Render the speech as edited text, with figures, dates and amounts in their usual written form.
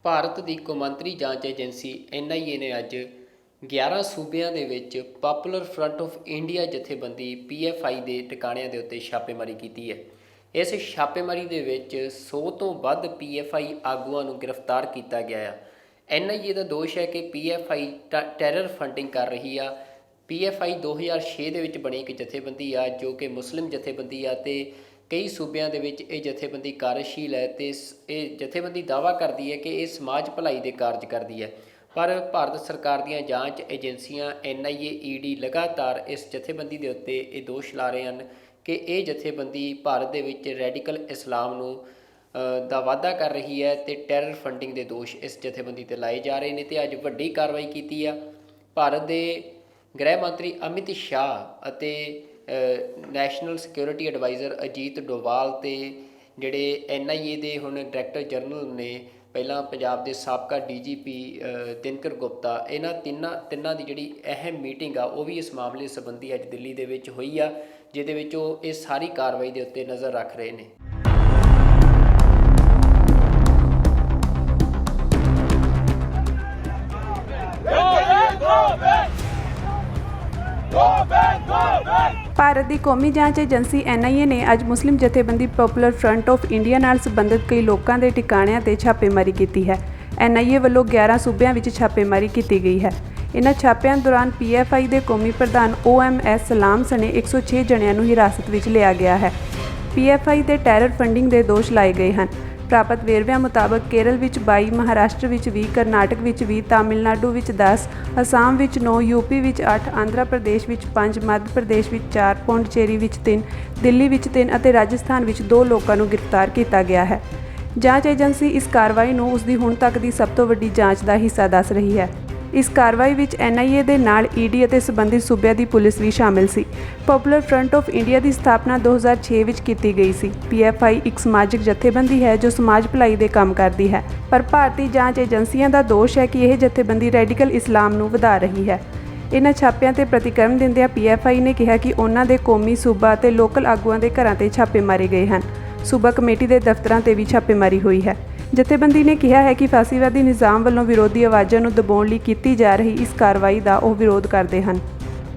ਭਾਰਤ ਦੀ ਕੌਮਾਂਤਰੀ ਜਾਂਚ agency NIA ਨੇ ਅੱਜ 11 ਸੂਬਿਆਂ ਦੇ ਵਿੱਚ ਪਾਪੂਲਰ ਫਰੰਟ ਆਫ ਇੰਡੀਆ ਜਥੇਬੰਦੀ PFI ਦੇ ਟਿਕਾਣਿਆਂ ਦੇ ਉੱਤੇ ਛਾਪੇਮਾਰੀ ਕੀਤੀ ਹੈ। ਇਸ ਛਾਪੇਮਾਰੀ ਦੇ ਵਿੱਚ 100 ਤੋਂ ਵੱਧ PFI ਆਗੂਆਂ ਨੂੰ ਗ੍ਰਿਫਤਾਰ ਕੀਤਾ ਗਿਆ ਹੈ। NIA ਦਾ ਦੋਸ਼ ਹੈ ਕਿ PFI ਟੈਰਰ ਫੰਡਿੰਗ ਕਰ ਰਹੀ ਆ। PFI 2006 ਦੇ ਵਿੱਚ ਬਣੀ ਇੱਕ ਜਥੇਬੰਦੀ ਆ ਜੋ ਕਿ ਮੁਸਲਿਮ ਜਥੇਬੰਦੀ ਆ ਤੇ ਕਈ ਸੂਬਿਆਂ ਦੇ ਵਿੱਚ ਇਹ ਜਥੇਬੰਦੀ ਕਾਰਜਸ਼ੀਲ ਹੈ ਤੇ ਇਹ ਜਥੇਬੰਦੀ ਦਾਅਵਾ ਕਰਦੀ ਹੈ ਕਿ ਇਹ ਸਮਾਜ ਭਲਾਈ ਦੇ ਕਾਰਜ ਕਰਦੀ ਹੈ। ਪਰ ਭਾਰਤ ਸਰਕਾਰ ਦੀਆਂ ਜਾਂਚ ਏਜੰਸੀਆਂ NIA ED ਲਗਾਤਾਰ ਇਸ ਜਥੇਬੰਦੀ ਦੇ ਉੱਤੇ ਇਹ ਦੋਸ਼ ਲਾ ਰਹੇ ਹਨ ਕਿ ਇਹ ਜਥੇਬੰਦੀ ਭਾਰਤ ਦੇ ਵਿੱਚ ਰੈਡੀਕਲ ਇਸਲਾਮ ਨੂੰ ਦਾ ਵਾਅਦਾ ਕਰ ਰਹੀ ਹੈ ਤੇ ਟੈਰਰ ਫੰਡਿੰਗ ਦੇ ਦੋਸ਼ ਇਸ ਜਥੇਬੰਦੀ 'ਤੇ ਲਾਏ ਜਾ ਰਹੇ ਨੇ। ਤੇ ਅੱਜ ਵੱਡੀ ਕਾਰਵਾਈ ਕੀਤੀ ਆ। ਭਾਰਤ ਦੇ ਗ੍ਰਹਿ ਮੰਤਰੀ ਅਮਿਤ ਸ਼ਾਹ ਅਤੇ national security adviser Ajit Doval ਤੇ ਜਿਹੜੇ NIA ਦੇ ਹੁਣ ਡਾਇਰੈਕਟਰ ਜਨਰਲ ਨੇ, ਪਹਿਲਾਂ ਪੰਜਾਬ ਦੇ ਸਾਬਕਾ DGP ਦਿਨਕਰ ਗੁਪਤਾ, ਇਹਨਾਂ ਤਿੰਨਾਂ ਦੀ ਜਿਹੜੀ ਅਹਿਮ ਮੀਟਿੰਗ ਆ ਉਹ ਵੀ ਇਸ ਮਾਮਲੇ ਸੰਬੰਧੀ ਅੱਜ ਦਿੱਲੀ ਦੇ ਵਿੱਚ ਹੋਈ ਆ, ਜਿਹਦੇ ਵਿੱਚ ਉਹ ਇਹ ਸਾਰੀ ਕਾਰਵਾਈ ਦੇ ਉੱਤੇ ਨਜ਼ਰ ਰੱਖ ਰਹੇ ਨੇ। ਭਾਰਤ ਦੀ ਕੌਮੀ ਜਾਂਚ ਏਜੰਸੀ NIA ਨੇ ਅੱਜ ਮੁਸਲਿਮ ਜਥੇਬੰਦੀ ਪੋਪੂਲਰ ਫਰੰਟ ਆਫ ਇੰਡੀਆ ਨਾਲ ਸੰਬੰਧਿਤ ਕਈ ਲੋਕਾਂ ਦੇ ਟਿਕਾਣਿਆਂ ਤੇ ਛਾਪੇਮਾਰੀ ਕੀਤੀ ਹੈ। NIA ਵੱਲੋਂ 11 ਸੂਬਿਆਂ ਵਿੱਚ ਛਾਪੇਮਾਰੀ ਕੀਤੀ ਗਈ ਹੈ। ਇਨ੍ਹਾਂ ਛਾਪਿਆਂ ਦੌਰਾਨ PFI ਦੇ ਕੌਮੀ ਪ੍ਰਧਾਨ OMS ਸਲਾਮ ਸਣੇ 106 ਜਣਿਆਂ ਨੂੰ ਹਿਰਾਸਤ ਵਿੱਚ ਲਿਆ ਗਿਆ ਹੈ। PFI ਤੇ ਟੈਰਰ ਫੰਡਿੰਗ ਦੇ ਦੋਸ਼ ਲਾਏ ਗਏ ਹਨ। ਪ੍ਰਾਪਤ ਵੇਰਵਿਆਂ ਮੁਤਾਬਕ ਕੇਰਲ ਵਿੱਚ 22, ਮਹਾਰਾਸ਼ਟਰ ਵਿੱਚ 20, ਕਰਨਾਟਕ ਵਿੱਚ 20, ਤਾਮਿਲਨਾਡੂ ਵਿੱਚ 10, ਅਸਾਮ ਵਿੱਚ 9, UP ਵਿੱਚ 8, ਆਂਧਰਾ ਪ੍ਰਦੇਸ਼ ਵਿੱਚ 5, ਮੱਧ ਪ੍ਰਦੇਸ਼ ਵਿੱਚ 4, ਪੌਂਡੀਚੇਰੀ ਵਿੱਚ 3, ਦਿੱਲੀ ਵਿੱਚ 3 ਅਤੇ ਰਾਜਸਥਾਨ ਵਿੱਚ 2 ਲੋਕਾਂ ਨੂੰ ਗ੍ਰਿਫਤਾਰ ਕੀਤਾ ਗਿਆ ਹੈ। ਜਾਂਚ ਏਜੰਸੀ ਇਸ ਕਾਰਵਾਈ ਨੂੰ ਉਸ ਦੀ ਹੁਣ ਤੱਕ ਦੀ ਸਭ ਤੋਂ ਵੱਡੀ ਜਾਂਚ ਦਾ ਹਿੱਸਾ ਦੱਸ ਰਹੀ ਹੈ। ਇਸ ਕਾਰਵਾਈ ਵਿੱਚ NIA ਦੇ ਨਾਲ ED ਅਤੇ ਸੰਬੰਧਿਤ ਸੂਬਿਆਂ ਦੀ ਪੁਲਿਸ ਵੀ ਸ਼ਾਮਿਲ ਸੀ। ਪੋਪੂਲਰ ਫਰੰਟ ਆਫ ਇੰਡੀਆ ਦੀ ਸਥਾਪਨਾ 2006 ਵਿੱਚ ਕੀਤੀ ਗਈ ਸੀ। PFI ਇੱਕ ਸਮਾਜਿਕ ਜਥੇਬੰਦੀ ਹੈ ਜੋ ਸਮਾਜ ਭਲਾਈ ਦੇ ਕੰਮ ਕਰਦੀ ਹੈ, ਪਰ ਭਾਰਤੀ ਜਾਂਚ ਏਜੰਸੀਆਂ ਦਾ ਦੋਸ਼ ਹੈ ਕਿ ਇਹ ਜਥੇਬੰਦੀ ਰੈਡੀਕਲ ਇਸਲਾਮ ਨੂੰ ਵਧਾ ਰਹੀ ਹੈ। ਇਨ੍ਹਾਂ ਛਾਪਿਆਂ ਤੇ ਪ੍ਰਤੀਕਰਮ ਦਿੰਦਿਆਂ PFI ਨੇ ਕਿਹਾ ਕਿ ਉਹਨਾਂ ਦੇ ਕੌਮੀ, ਸੂਬਾ ਅਤੇ ਲੋਕਲ ਆਗੂਆਂ ਦੇ ਘਰਾਂ ਤੇ ਛਾਪੇ ਮਾਰੇ ਗਏ ਹਨ। ਸੂਬਾ ਕਮੇਟੀ ਦੇ ਦਫ਼ਤਰਾਂ ਤੇ ਵੀ ਛਾਪੇਮਾਰੀ ਹੋਈ ਹੈ। ਜਥੇਬੰਦੀ ਨੇ ਕਿਹਾ ਹੈ ਕਿ ਫਾਸੀਵਾਦੀ ਨਿਜ਼ਾਮ ਵੱਲੋਂ ਵਿਰੋਧੀ ਆਵਾਜ਼ਾਂ ਨੂੰ ਦਬਾਉਣ ਲਈ ਕੀਤੀ ਜਾ ਰਹੀ ਇਸ ਕਾਰਵਾਈ ਦਾ ਉਹ ਵਿਰੋਧ ਕਰਦੇ ਹਨ।